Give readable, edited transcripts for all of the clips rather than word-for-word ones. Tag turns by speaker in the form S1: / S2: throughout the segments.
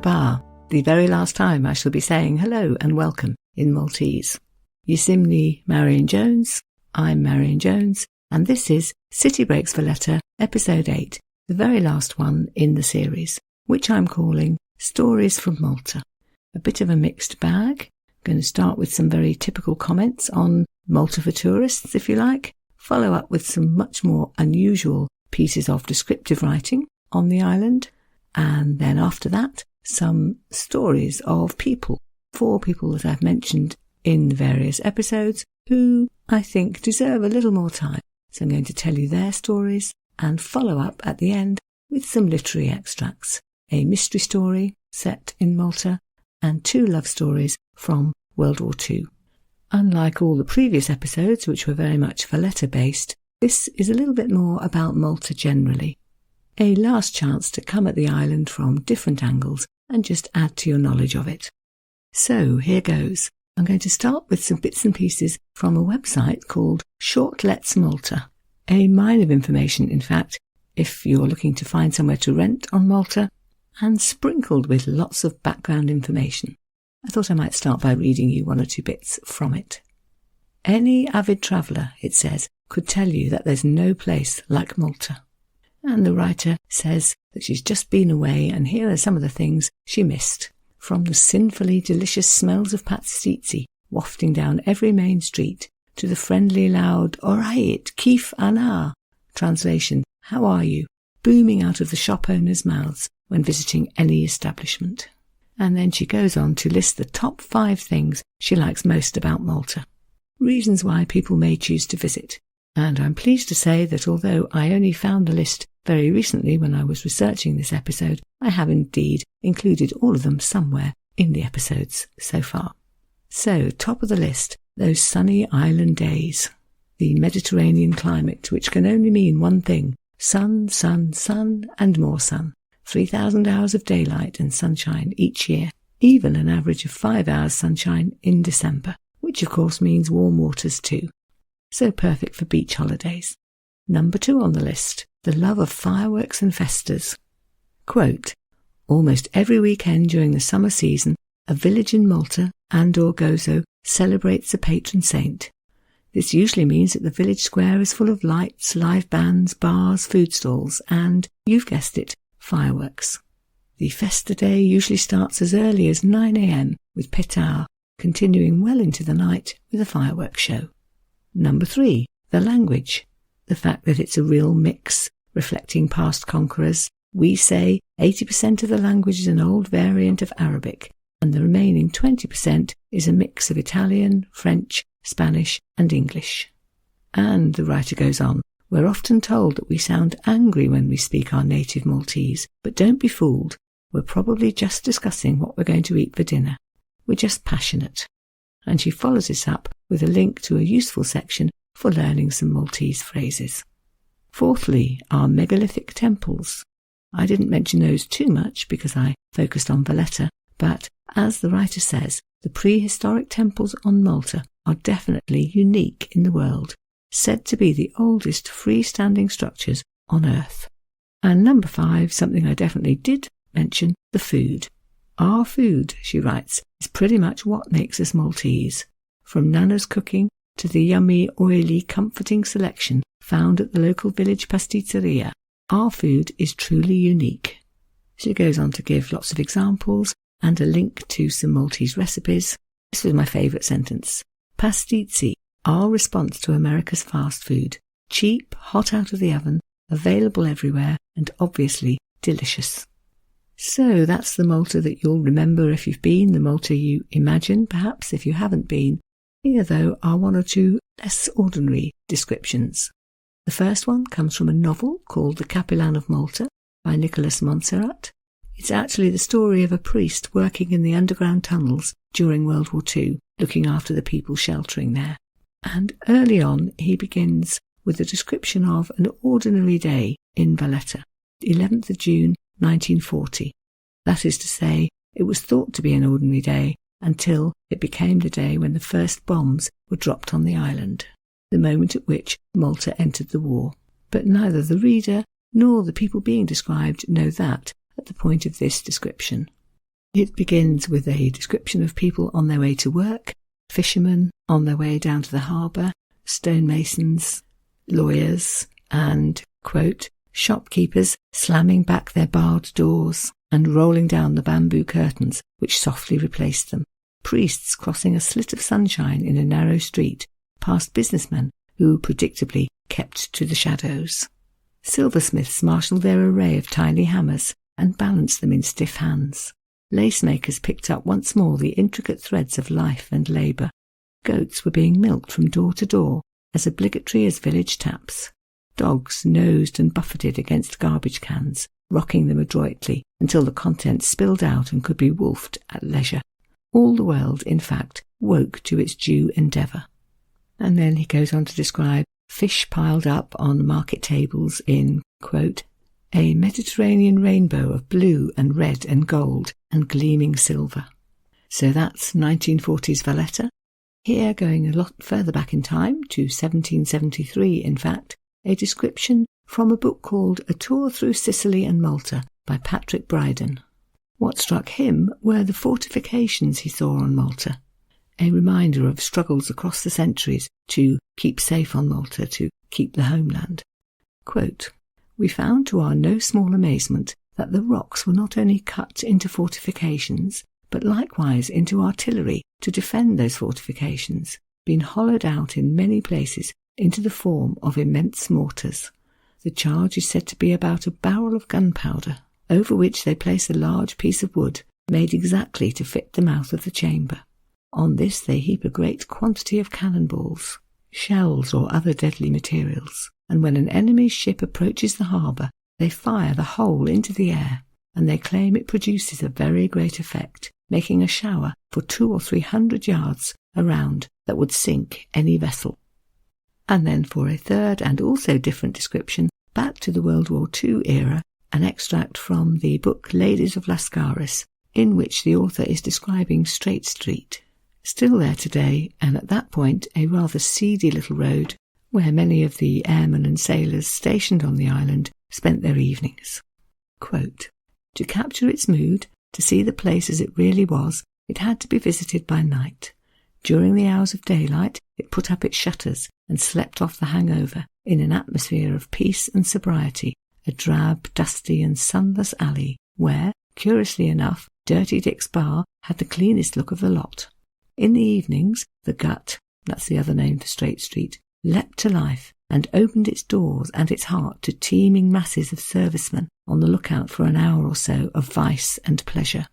S1: Merhaba, the very last time I shall be saying hello and welcome in Maltese. Yisimni Marion Jones, I'm Marion Jones, and this is City Breaks Valletta, Episode 8, the very last one in the series, which I'm calling Stories from Malta. A bit of a mixed bag. I'm going to start with some very typical comments on Malta for tourists, if you like, follow up with some much more unusual pieces of descriptive writing on the island, and then after that, some stories of people, 4 people that I've mentioned in the various episodes, who I think deserve a little more time. So I'm going to tell you their stories and follow up at the end with some literary extracts, a mystery story set in Malta, and 2 love stories from World War II. Unlike all the previous episodes, which were very much Valletta-based, this is a little bit more about Malta generally. A last chance to come at the island from different angles and just add to your knowledge of it. So here goes. I'm going to start with some bits and pieces from a website called Shortlets Malta. A mine of information, in fact, if you're looking to find somewhere to rent on Malta, and sprinkled with lots of background information. I thought I might start by reading you 1 or 2 bits from it. Any avid traveller, it says, could tell you that there's no place like Malta. And the writer says that she's just been away, and here are some of the things she missed. From the sinfully delicious smells of pastizzi wafting down every main street, to the friendly loud "Orayit, kif ana," translation, how are you, booming out of the shop owners' mouths when visiting any establishment. And then she goes on to list the top 5 things she likes most about Malta. Reasons why people may choose to visit. And I'm pleased to say that although I only found the list very recently when I was researching this episode, I have indeed included all of them somewhere in the episodes so far. So, top of the list, those sunny island days. The Mediterranean climate, which can only mean one thing: sun, sun, sun, and more sun. 3,000 hours of daylight and sunshine each year, even an average of 5 hours sunshine in December, which of course means warm waters too. So perfect for beach holidays. Number 2 on the list, the love of fireworks and festas. Quote, almost every weekend during the summer season, a village in Malta and/or Gozo celebrates a patron saint. This usually means that the village square is full of lights, live bands, bars, food stalls, and, you've guessed it, fireworks. The festa day usually starts as early as 9 a.m. with petar, continuing well into the night with a fireworks show. Number 3, the language. The fact that it's a real mix, reflecting past conquerors. We say 80% of the language is an old variant of Arabic, and the remaining 20% is a mix of Italian, French, Spanish, and English. And the writer goes on, we're often told that we sound angry when we speak our native Maltese, but don't be fooled. We're probably just discussing what we're going to eat for dinner. We're just passionate. And she follows this up with a link to a useful section for learning some Maltese phrases. Fourthly, our megalithic temples. I didn't mention those too much because I focused on Valletta, but as the writer says, the prehistoric temples on Malta are definitely unique in the world, said to be the oldest freestanding structures on Earth. And number 5, something I definitely did mention, the food. Our food, she writes, is pretty much what makes us Maltese. From Nana's cooking to the yummy, oily, comforting selection found at the local village pasticceria, our food is truly unique. She goes on to give lots of examples and a link to some Maltese recipes. This was my favourite sentence. Pastizzi, our response to America's fast food. Cheap, hot out of the oven, available everywhere, and obviously delicious. So that's the Malta that you'll remember if you've been, the Malta you imagine, perhaps, if you haven't been. Here, though, are 1 or 2 less ordinary descriptions. The first one comes from a novel called The Kappillan of Malta by Nicholas Monserrat. It's actually the story of a priest working in the underground tunnels during World War II, looking after the people sheltering there. And early on, he begins with a description of an ordinary day in Valletta, 11th of June, 1940. That is to say, it was thought to be an ordinary day until it became the day when the first bombs were dropped on the island, the moment at which Malta entered the war. But neither the reader nor the people being described know that at the point of this description. It begins with a description of people on their way to work, fishermen on their way down to the harbour, stonemasons, lawyers, and, quote, shopkeepers slamming back their barred doors and rolling down the bamboo curtains which softly replaced them, priests crossing a slit of sunshine in a narrow street, past businessmen who predictably kept to the shadows. Silversmiths marshalled their array of tiny hammers and balanced them in stiff hands. Lacemakers picked up once more the intricate threads of life and labour. Goats were being milked from door to door, as obligatory as village taps. Dogs nosed and buffeted against garbage cans, rocking them adroitly until the contents spilled out and could be wolfed at leisure. All the world, in fact, woke to its due endeavour. And then he goes on to describe fish piled up on market tables in, quote, a Mediterranean rainbow of blue and red and gold and gleaming silver. So that's 1940s Valletta. Here, going a lot further back in time, to 1773 in fact, a description from a book called A Tour Through Sicily and Malta by Patrick Bryden. What struck him were the fortifications he saw on Malta, a reminder of struggles across the centuries to keep safe on Malta, to keep the homeland. Quote, we found to our no small amazement that the rocks were not only cut into fortifications, but likewise into artillery to defend those fortifications, being hollowed out in many places into the form of immense mortars. The charge is said to be about a barrel of gunpowder, over which they place a large piece of wood made exactly to fit the mouth of the chamber. On this they heap a great quantity of cannonballs, shells or other deadly materials, and when an enemy's ship approaches the harbour, they fire the whole into the air, and they claim it produces a very great effect, making a shower for 200 or 300 yards around that would sink any vessel. And then for a third and also different description, back to the World War II era, an extract from the book Ladies of Lascaris, in which the author is describing Straight Street, still there today, and at that point a rather seedy little road where many of the airmen and sailors stationed on the island spent their evenings. Quote, to capture its mood, to see the place as it really was, it had to be visited by night. During the hours of daylight, it put up its shutters and slept off the hangover in an atmosphere of peace and sobriety, a drab, dusty and sunless alley where, curiously enough, Dirty Dick's bar had the cleanest look of the lot. In the evenings, the Gut, that's the other name for Straight Street, leapt to life and opened its doors and its heart to teeming masses of servicemen on the lookout for an hour or so of vice and pleasure.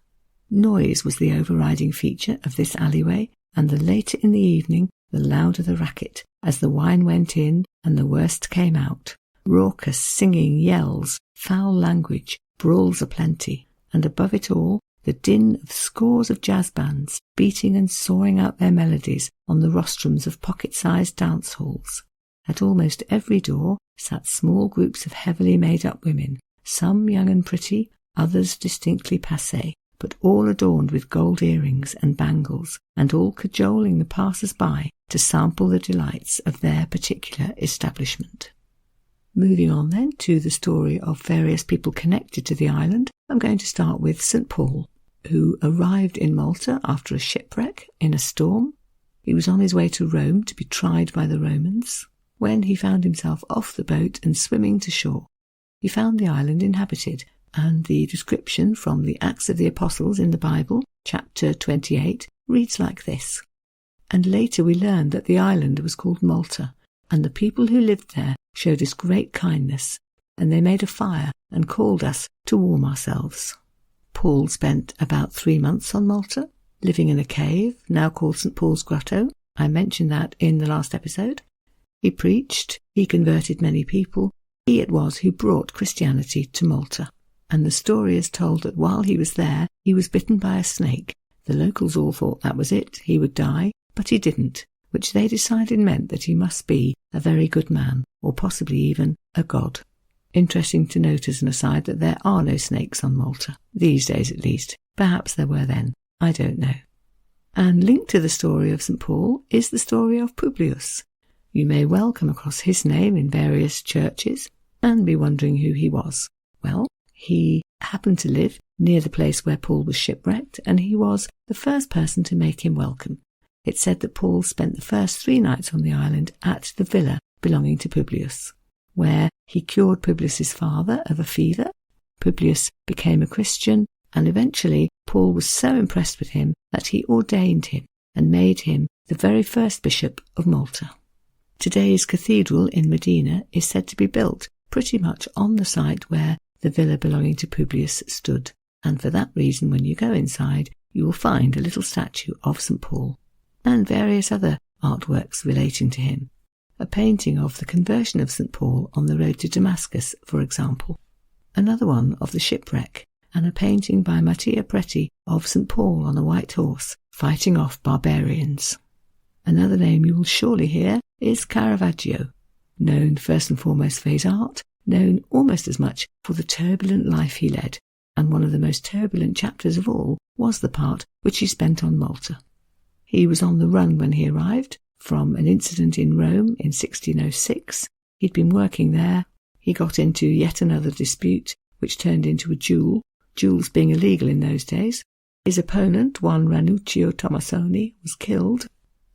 S1: Noise was the overriding feature of this alleyway, and the later in the evening, the louder the racket, as the wine went in and the worst came out. Raucous singing, yells, foul language, brawls aplenty, and above it all, the din of scores of jazz bands beating and sawing out their melodies on the rostrums of pocket-sized dance halls. At almost every door sat small groups of heavily made-up women, some young and pretty, others distinctly passé, but all adorned with gold earrings and bangles, and all cajoling the passers-by to sample the delights of their particular establishment. Moving on then to the story of various people connected to the island, I'm going to start with St. Paul, who arrived in Malta after a shipwreck in a storm. He was on his way to Rome to be tried by the Romans, when he found himself off the boat and swimming to shore. He found the island inhabited, and the description from the Acts of the Apostles in the Bible, chapter 28, reads like this. And later we learned that the island was called Malta, and the people who lived there showed us great kindness, and they made a fire and called us to warm ourselves. Paul spent about 3 months on Malta, living in a cave, now called St. Paul's Grotto. I mentioned that in the last episode. He preached, he converted many people. He it was who brought Christianity to Malta. And the story is told that while he was there, he was bitten by a snake. The locals all thought that was it, he would die, but he didn't, which they decided meant that he must be a very good man, or possibly even a god. Interesting to note as an aside that there are no snakes on Malta, these days at least. Perhaps there were then, I don't know. And linked to the story of St. Paul is the story of Publius. You may well come across his name in various churches and be wondering who he was. Well, he happened to live near the place where Paul was shipwrecked, and he was the first person to make him welcome. It's said that Paul spent the first 3 nights on the island at the villa belonging to Publius, where he cured Publius's father of a fever. Publius became a Christian, and eventually Paul was so impressed with him that he ordained him and made him the very first bishop of Malta. Today's cathedral in Medina is said to be built pretty much on the site where the villa belonging to Publius stood, and for that reason when you go inside you will find a little statue of St. Paul and various other artworks relating to him. A painting of the conversion of St. Paul on the road to Damascus, for example. Another one of the shipwreck, and a painting by Mattia Preti of St. Paul on a white horse, fighting off barbarians. Another name you will surely hear is Caravaggio, known first and foremost for his art, known almost as much for the turbulent life he led, and one of the most turbulent chapters of all was the part which he spent on Malta. He was on the run when he arrived from an incident in Rome in 1606. He'd been working there. He got into yet another dispute, which turned into a duel, duels being illegal in those days. His opponent, one Ranuccio Tomasoni, was killed,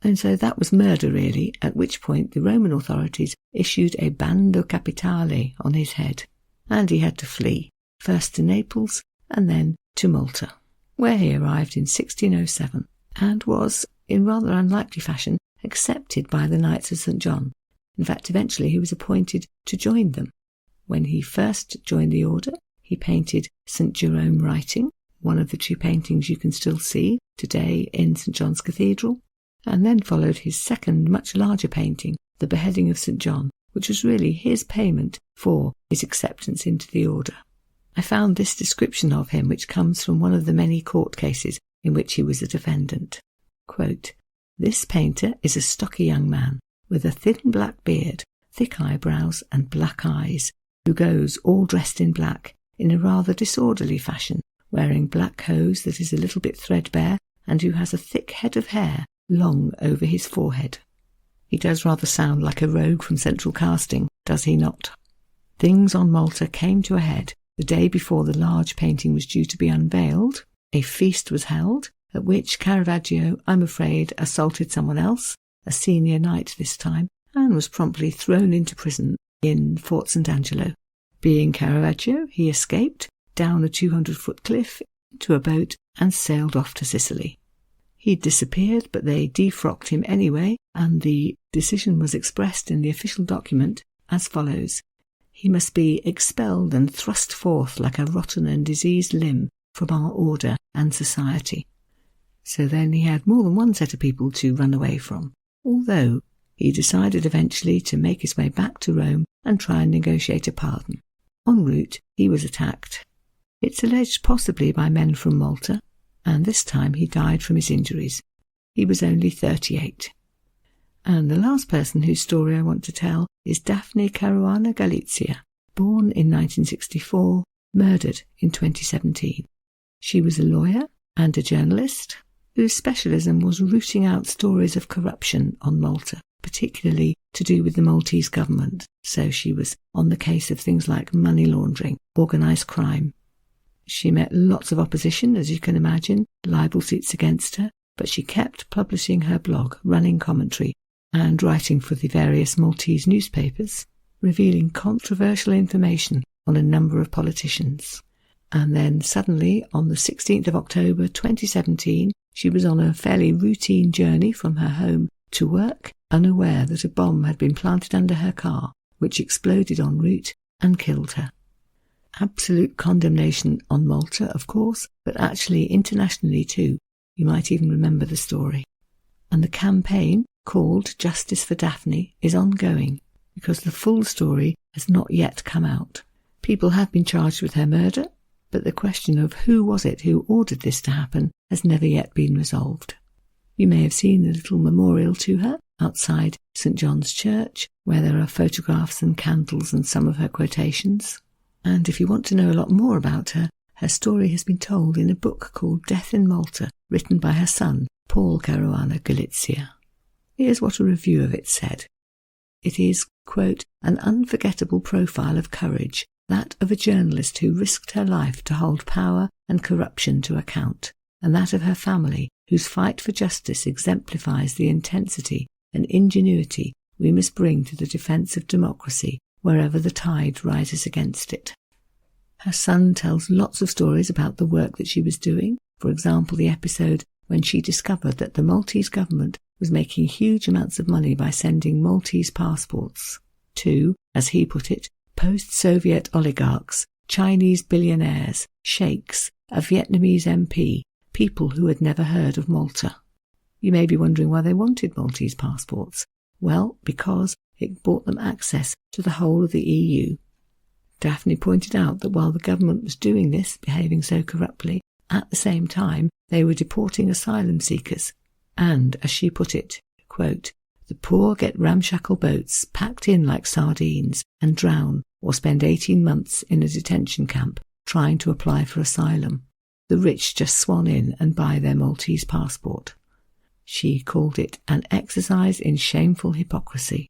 S1: and so that was murder really, at which point the Roman authorities issued a bando capitale on his head, and he had to flee, first to Naples and then to Malta, where he arrived in 1607, and was, in rather unlikely fashion, accepted by the Knights of St. John. In fact, eventually he was appointed to join them. When he first joined the order, he painted St. Jerome writing, one of the 2 paintings you can still see today in St. John's Cathedral, and then followed his second, much larger painting, The Beheading of St. John, which was really his payment for his acceptance into the order. I found this description of him, which comes from one of the many court cases in which he was a defendant. Quote, "This painter is a stocky young man, with a thin black beard, thick eyebrows and black eyes, who goes all dressed in black, in a rather disorderly fashion, wearing black hose that is a little bit threadbare, and who has a thick head of hair long over his forehead." He does rather sound like a rogue from Central Casting, does he not? Things on Malta came to a head the day before the large painting was due to be unveiled. A feast was held, at which Caravaggio, I'm afraid, assaulted someone else, a senior knight this time, and was promptly thrown into prison in Fort St. Angelo. Being Caravaggio, he escaped down a 200-foot cliff into a boat and sailed off to Sicily. He disappeared, but they defrocked him anyway, and the decision was expressed in the official document as follows: "He must be expelled and thrust forth like a rotten and diseased limb from our order and society." So then he had more than one set of people to run away from, although he decided eventually to make his way back to Rome and try and negotiate a pardon. En route, he was attacked. It's alleged possibly by men from Malta, and this time he died from his injuries. He was only 38. And the last person whose story I want to tell is Daphne Caruana Galizia, born in 1964, murdered in 2017. She was a lawyer and a journalist whose specialism was rooting out stories of corruption on Malta, particularly to do with the Maltese government. So she was on the case of things like money laundering, organised crime. She met lots of opposition, as you can imagine, libel suits against her, but she kept publishing her blog, running commentary, and writing for the various Maltese newspapers, revealing controversial information on a number of politicians. And then suddenly, on the 16th of October 2017, she was on a fairly routine journey from her home to work, unaware that a bomb had been planted under her car, which exploded en route and killed her. Absolute condemnation on Malta, of course, but actually internationally too. You might even remember the story. And the campaign, called Justice for Daphne, is ongoing, because the full story has not yet come out. People have been charged with her murder, but the question of who was it who ordered this to happen has never yet been resolved. You may have seen a little memorial to her outside St. John's Church, where there are photographs and candles and some of her quotations. And if you want to know a lot more about her, her story has been told in a book called Death in Malta, written by her son, Paul Caruana Galizia. Here's what a review of it said. It is, quote, "an unforgettable profile of courage, that of a journalist who risked her life to hold power and corruption to account, and that of her family, whose fight for justice exemplifies the intensity and ingenuity we must bring to the defence of democracy wherever the tide rises against it. Her son tells lots of stories about the work that she was doing, for example the episode when she discovered that the Maltese government was making huge amounts of money by sending Maltese passports to, as he put it, post-Soviet oligarchs, Chinese billionaires, sheikhs, a Vietnamese MP, people who had never heard of Malta. You may be wondering why they wanted Maltese passports. Well, because it brought them access to the whole of the EU. Daphne pointed out that while the government was doing this, behaving so corruptly, at the same time they were deporting asylum seekers, and, as she put it, quote, "The poor get ramshackle boats packed in like sardines and drown or spend 18 months in a detention camp trying to apply for asylum. The rich just swan in and buy their Maltese passport." She called it an exercise in shameful hypocrisy.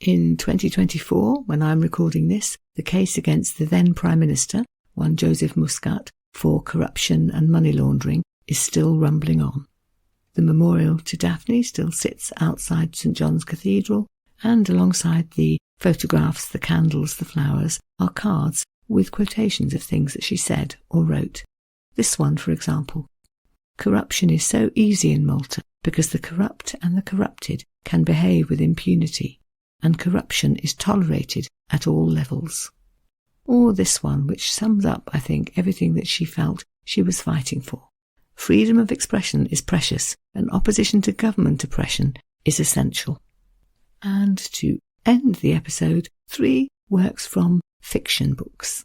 S1: In 2024, when I'm recording this, the case against the then Prime Minister, one Joseph Muscat, for corruption and money laundering is still rumbling on. The memorial to Daphne still sits outside St John's Cathedral, and alongside the photographs, the candles, the flowers, are cards with quotations of things that she said or wrote. This one, for example: "Corruption is so easy in Malta because the corrupt and the corrupted can behave with impunity, and corruption is tolerated at all levels." Or this one, which sums up, I think, everything that she felt she was fighting for: "Freedom of expression is precious, and opposition to government oppression is essential." And to end the episode, 3 works from fiction books.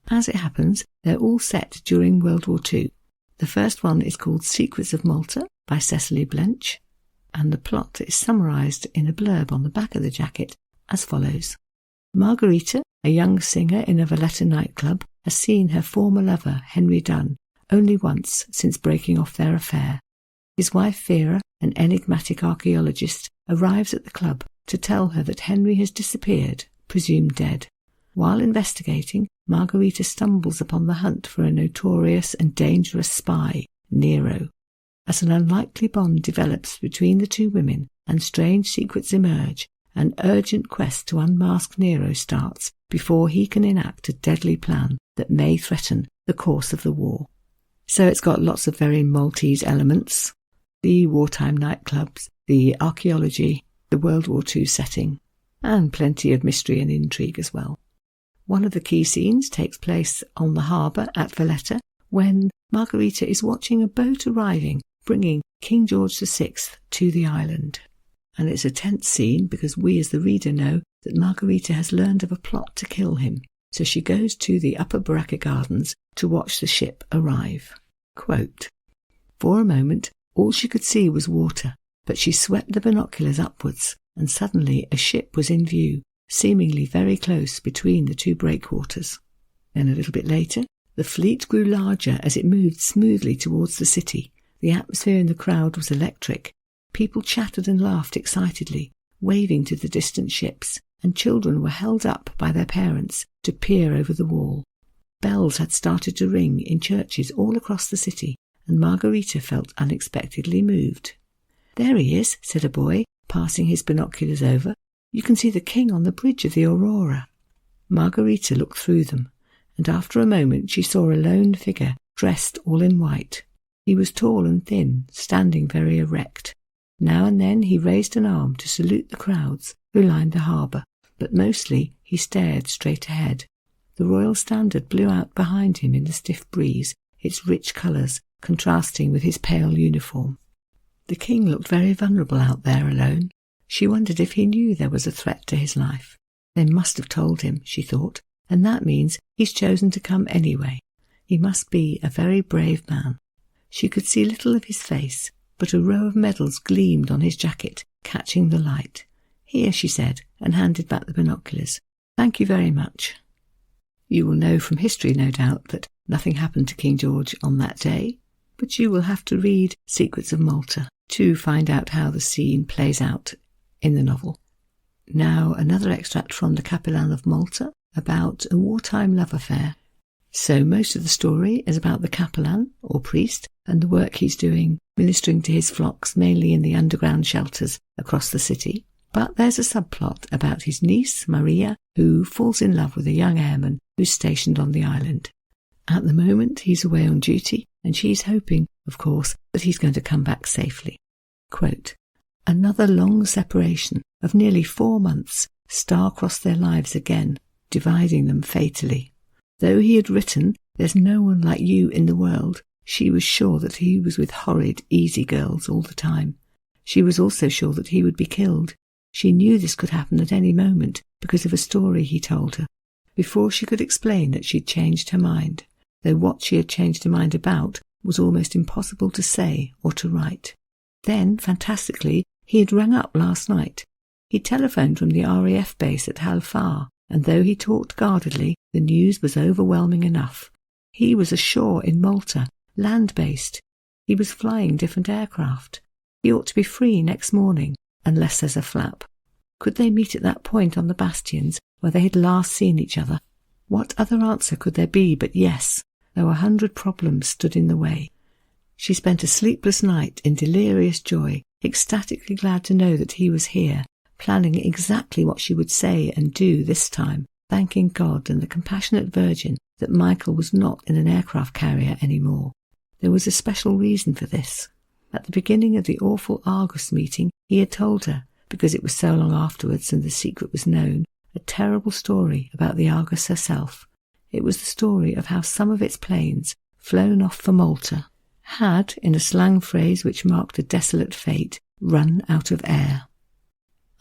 S1: As it happens, they're all set during World War II. The first one is called Secrets of Malta by Cecily Blench, and the plot is summarised in a blurb on the back of the jacket as follows. Margherita, a young singer in a Valletta nightclub, has seen her former lover, Henry Dunn, only once since breaking off their affair. His wife Vera, an enigmatic archaeologist, arrives at the club to tell her that Henry has disappeared, presumed dead. While investigating, Margherita stumbles upon the hunt for a notorious and dangerous spy, Nero. As an unlikely bond develops between the two women and strange secrets emerge, an urgent quest to unmask Nero starts before he can enact a deadly plan that may threaten the course of the war. So it's got lots of very Maltese elements: the wartime nightclubs, the archaeology, the World War II setting, and plenty of mystery and intrigue as well. One of the key scenes takes place on the harbour at Valletta when Margherita is watching a boat arriving, bringing King George VI to the island. And it's a tense scene because we as the reader know that Margherita has learned of a plot to kill him, so she goes to the Upper Baracca Gardens to watch the ship arrive. Quote, "For a moment all she could see was water, but she swept the binoculars upwards, and suddenly a ship was in view, seemingly very close between the two breakwaters. Then a little bit later, the fleet grew larger as it moved smoothly towards the city. The atmosphere in the crowd was electric. People chattered and laughed excitedly, waving to the distant ships, and children were held up by their parents to peer over the wall. Bells had started to ring in churches all across the city, and Margherita felt unexpectedly moved. 'There he is,' said a boy, passing his binoculars over. 'You can see the king on the bridge of the Aurora.' Margherita looked through them, and after a moment she saw a lone figure dressed all in white. He was tall and thin, standing very erect. Now and then he raised an arm to salute the crowds who lined the harbour, but mostly he stared straight ahead. The royal standard blew out behind him in the stiff breeze, its rich colours contrasting with his pale uniform. The king looked very vulnerable out there alone. She wondered if he knew there was a threat to his life. They must have told him, she thought, and that means he's chosen to come anyway. He must be a very brave man. She could see little of his face, but a row of medals gleamed on his jacket, catching the light. 'Here,' she said, and handed back the binoculars. 'Thank you very much.' You will know from history, no doubt, that nothing happened to King George on that day, but you will have to read Secrets of Malta to find out how the scene plays out in the novel. Now another extract from the Kappillan of Malta, about a wartime love affair. So most of the story is about the Kappillan, or priest, and the work he's doing, ministering to his flocks, mainly in the underground shelters across the city. But there's a subplot about his niece, Maria, who falls in love with a young airman who's stationed on the island. At the moment, he's away on duty, and she's hoping, of course, that he's going to come back safely. Quote, "Another long separation of nearly 4 months star-crossed their lives again, dividing them fatally. Though he had written, 'There's no one like you in the world,' she was sure that he was with horrid, easy girls all the time. She was also sure that he would be killed. She knew this could happen at any moment because of a story he told her. Before she could explain that she'd changed her mind, though what she had changed her mind about was almost impossible to say or to write. Then, fantastically, he had rung up last night. He telephoned from the RAF base at Halfar, and though he talked guardedly, the news was overwhelming enough. He was ashore in Malta, land-based. He was flying different aircraft. He ought to be free next morning, unless there's a flap. Could they meet at that point on the bastions where they had last seen each other? What other answer could there be but yes, though 100 problems stood in the way? She spent a sleepless night in delirious joy, ecstatically glad to know that he was here, planning exactly what she would say and do this time, thanking God and the compassionate Virgin that Michael was not in an aircraft carrier anymore. There was a special reason for this. At the beginning of the awful Argus meeting, he had told her, because it was so long afterwards and the secret was known, a terrible story about the Argus herself. It was the story of how some of its planes, flown off for Malta, had, in a slang phrase which marked a desolate fate, run out of air.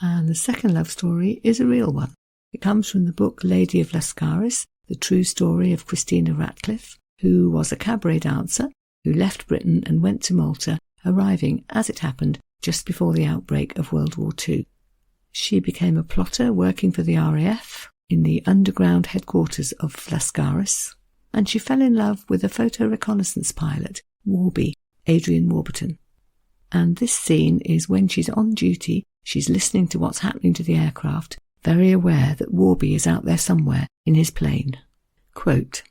S1: And the second love story is a real one. It comes from the book Lady of Lascaris, the true story of Christina Ratcliffe, who was a cabaret dancer who left Britain and went to Malta, arriving, as it happened, just before the outbreak of World War II. She became a plotter working for the RAF in the underground headquarters of Lascaris, and she fell in love with a photo reconnaissance pilot, Warby, Adrian Warburton. And this scene is when she's on duty, she's listening to what's happening to the aircraft, very aware that Warby is out there somewhere in his plane. Quote,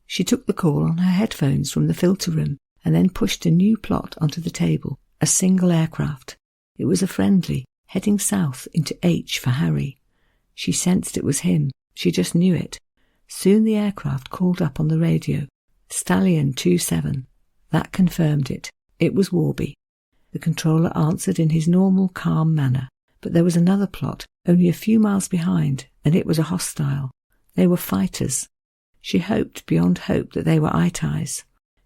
S1: "She took the call on her headphones from the filter room and then pushed a new plot onto the table, a single aircraft. It was a friendly, heading south into H for Harry. She sensed it was him. She just knew it. Soon the aircraft called up on the radio, Stallion 27. That confirmed it. It was Warby. The controller answered in his normal, calm manner. But there was another plot, only a few miles behind, and it was a hostile. They were fighters. She hoped beyond hope that they were Itais.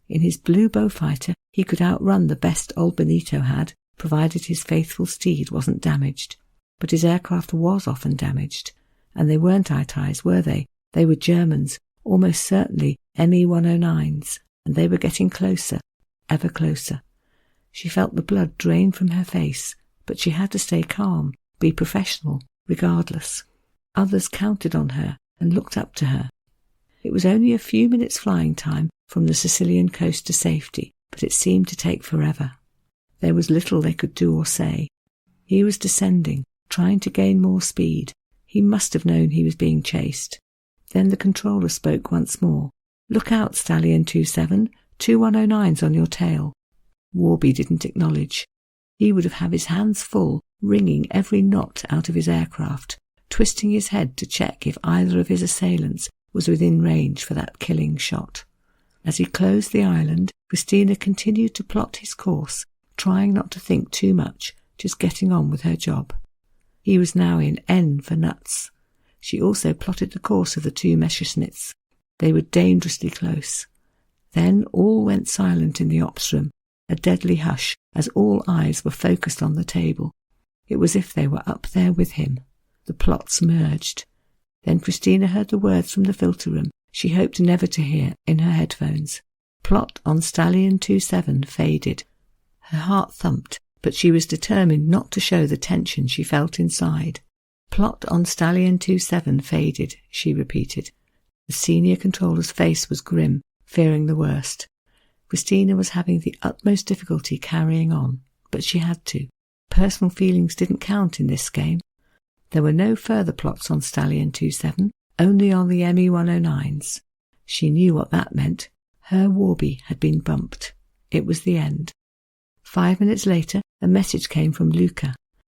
S1: In his blue Beaufighter, he could outrun the best old Benito had, provided his faithful steed wasn't damaged. But his aircraft was often damaged. And they weren't Itais, were they? They were Germans, almost certainly Me-109s, and they were getting closer, ever closer. She felt the blood drain from her face, but she had to stay calm, be professional, regardless. Others counted on her and looked up to her. It was only a few minutes flying time from the Sicilian coast to safety, but it seemed to take forever. There was little they could do or say. He was descending, trying to gain more speed. He must have known he was being chased. Then the controller spoke once more. "Look out, Stallion 27, 2109's on your tail." Warby didn't acknowledge. He would have his hands full, wringing every knot out of his aircraft, twisting his head to check if either of his assailants was within range for that killing shot. As he closed the island, Christina continued to plot his course, trying not to think too much, just getting on with her job. He was now in N for nuts. She also plotted the course of the two Messerschmitts. They were dangerously close. Then all went silent in the ops room, a deadly hush as all eyes were focused on the table. It was as if they were up there with him. The plots merged. Then Christina heard the words from the filter room she hoped never to hear in her headphones. Plot on Stallion 27 faded. Her heart thumped, but she was determined not to show the tension she felt inside. Plot on Stallion 27 faded, she repeated. The senior controller's face was grim, fearing the worst. Christina was having the utmost difficulty carrying on, but she had to. Personal feelings didn't count in this game. There were no further plots on Stallion 27, only on the ME-109s. She knew what that meant. Her Warby had been bumped. It was the end. 5 minutes later, a message came from Luca.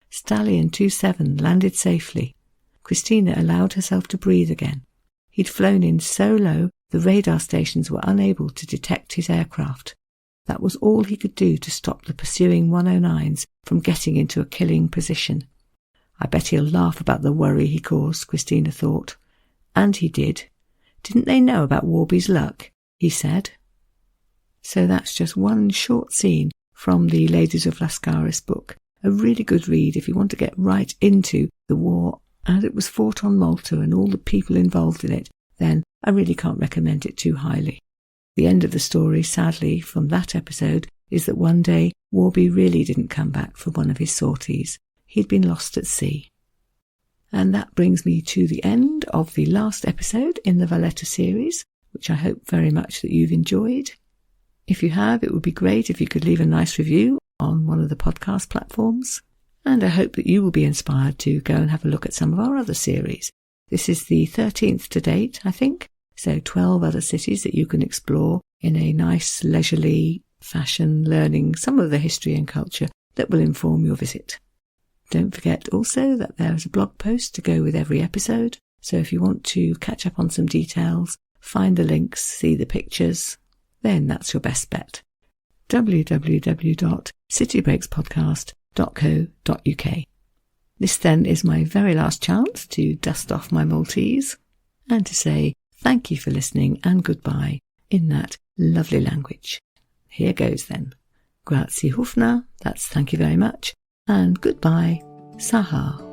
S1: Stallion 27 landed safely. Christina allowed herself to breathe again. He'd flown in so low, the radar stations were unable to detect his aircraft. That was all he could do to stop the pursuing 109s from getting into a killing position. I bet he'll laugh about the worry he caused, Christina thought. And he did. Didn't they know about Warby's luck? He said. So that's just one short scene from the Ladies of Lascaris book. A really good read if you want to get right into the war as it was fought on Malta and all the people involved in it. Then I really can't recommend it too highly. The end of the story, sadly, from that episode is that one day Warby really didn't come back from one of his sorties. He'd been lost at sea. And that brings me to the end of the last episode in the Valletta series, which I hope very much that you've enjoyed. If you have, it would be great if you could leave a nice review on one of the podcast platforms. And I hope that you will be inspired to go and have a look at some of our other series. This is the 13th to date, I think. So 12 other cities that you can explore in a nice, leisurely fashion, learning some of the history and culture that will inform your visit. Don't forget also that there is a blog post to go with every episode. So if you want to catch up on some details, find the links, see the pictures, then that's your best bet. www.citybreakspodcast.co.uk. This then is my very last chance to dust off my Maltese and to say thank you for listening and goodbye in that lovely language. Here goes then. Grazie hufna, that's thank you very much, and goodbye, Saha.